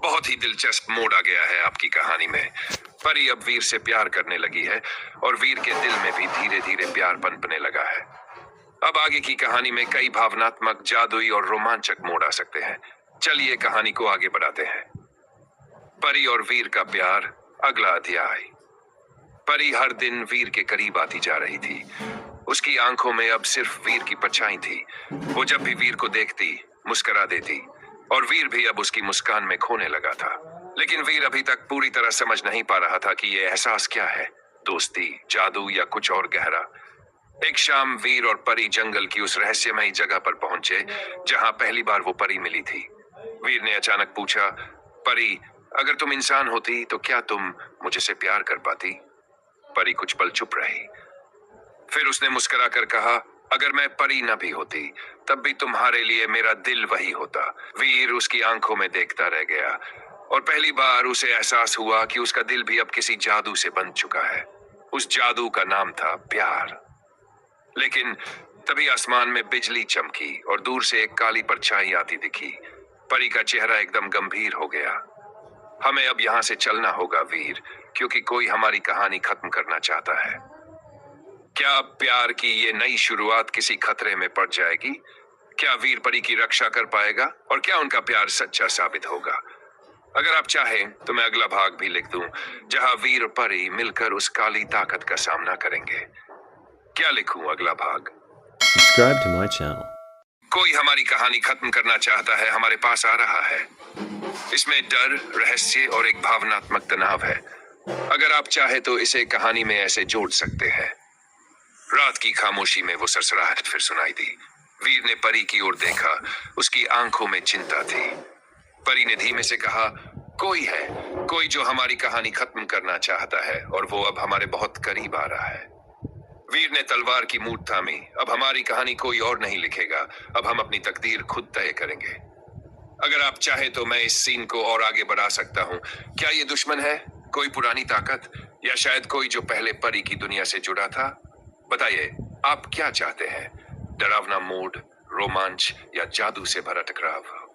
बहुत ही दिलचस्प मोड़ आ गया है आपकी कहानी में। परी अब वीर से प्यार करने लगी है और वीर के दिल में भी धीरे धीरे प्यार पनपने लगा है। अब आगे की कहानी में कई भावनात्मक, जादुई और रोमांचक मोड़ आ सकते हैं। चलिए कहानी को आगे बढ़ाते हैं। परी और वीर का प्यार, अगला अध्याय। परी हर दिन वीर के करीब आती जा रही थी। उसकी आंखों में अब सिर्फ वीर की परछाई थी। वो जब भी वीर को देखती, मुस्कुरा देती और वीर भी अब उसकी मुस्कान में खोने लगा था। लेकिन वीर अभी तक पूरी तरह समझ नहीं पा रहा था कि यह एहसास क्या है, दोस्ती, जादू या कुछ और गहरा। एक शाम वीर और परी जंगल की उस रहस्यमयी जगह पर पहुंचे जहां पहली बार वो परी मिली थी। वीर ने अचानक पूछा, परी, अगर तुम इंसान होती तो क्या तुम मुझे से प्यार कर पाती? परी कुछ पल चुप रही। फिर उसने मुस्कुरा कर कहा, अगर मैं परी न भी होती तब भी तुम्हारे लिए मेरा दिल वही होता। वीर उसकी आंखों में देखता रह गया और पहली बार उसे एहसास हुआ कि उसका दिल भी अब किसी जादू से बंध चुका है। उस जादू का नाम था प्यार। लेकिन तभी आसमान में बिजली चमकी और दूर से एक काली परछाई आती दिखी। परी का चेहरा एकदम गंभीर हो गया। हमें अब यहां से चलना होगा वीर, क्योंकि कोई हमारी कहानी खत्म करना चाहता है। क्या अब प्यार की ये नई शुरुआत किसी खतरे में पड़ जाएगी? क्या वीर परी की रक्षा कर पाएगा और क्या उनका प्यार सच्चा साबित होगा? अगर आप चाहें तो मैं अगला भाग भी लिख दूं, जहां वीर और परी मिलकर उस काली ताकत का सामना करेंगे। क्या लिखूं अगला भाग? Subscribe to my channel. कोई हमारी कहानी खत्म करना चाहता है, हमारे पास आ रहा है। इसमें डर, रहस्य और एक भावनात्मक तनाव है। अगर आप चाहे तो इसे कहानी में ऐसे जोड़ सकते हैं। रात की खामोशी में वो सरसराहट फिर सुनाई दी। वीर ने परी की ओर देखा। उसकी आंखों में चिंता थी। परी ने धीमे से कहा, कोई है, कोई जो हमारी कहानी खत्म करना चाहता है और वो अब हमारे बहुत करीब आ रहा है। वीर ने तलवार की मूठ थामी। अब हमारी कहानी कोई और नहीं लिखेगा, अब हम अपनी तकदीर खुद तय करेंगे। अगर आप चाहे तो मैं इस सीन को और आगे बढ़ा सकता हूँ। क्या ये दुश्मन है, कोई पुरानी ताकत, या शायद कोई जो पहले परी की दुनिया से जुड़ा था? बताइए, आप क्या चाहते हैं? डरावना मोड़, रोमांच या जादू से भरा टकराव?